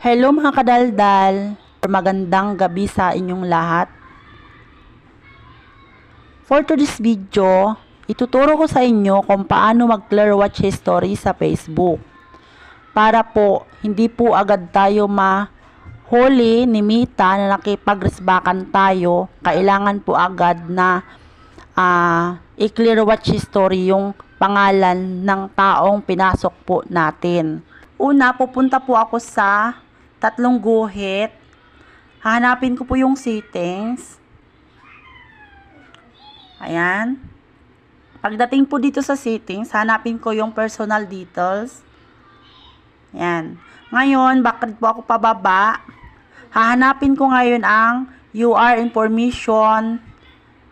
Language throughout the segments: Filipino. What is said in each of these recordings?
Hello mga kadaldal, magandang gabi sa inyong lahat. For today's video, ituturo ko sa inyo kung paano mag-clear watch history sa Facebook. Para po, hindi po agad tayo mahuli ni Mita na nakipagresbakan tayo, kailangan po agad na i-clear watch history yung pangalan ng taong pinasok po natin. Una, pupunta po ako sa tatlong guhit. Hahanapin ko po yung settings. Ayan. Pagdating po dito sa settings, hanapin ko yung personal details. Ayan. Ngayon, bakit po ako pababa? Hahanapin ko ngayon ang UR information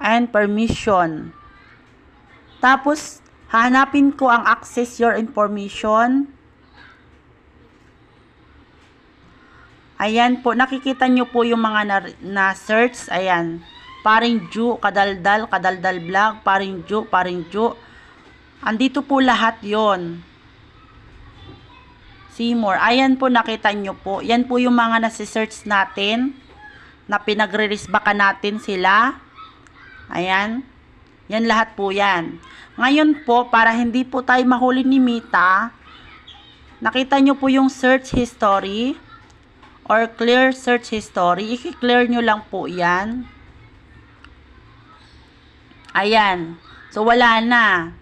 and permission. Tapos, hahanapin ko ang access your information. Ayan po, nakikita nyo po yung mga na-search. Ayan. Paring Ju, Kadaldal, Kadaldal Vlog, Paring Ju, Paring Ju. Andito po lahat yon. See more. Ayan po, nakita nyo po. Yan po yung mga nasi-search natin. Na pinagre-risbakan natin sila. Ayan. Yan lahat po yan. Ngayon po, para hindi po tayo mahuli ni Mita, nakita nyo po yung search history or clear search history. I-clear nyo lang po yan. Ayan. So, wala na.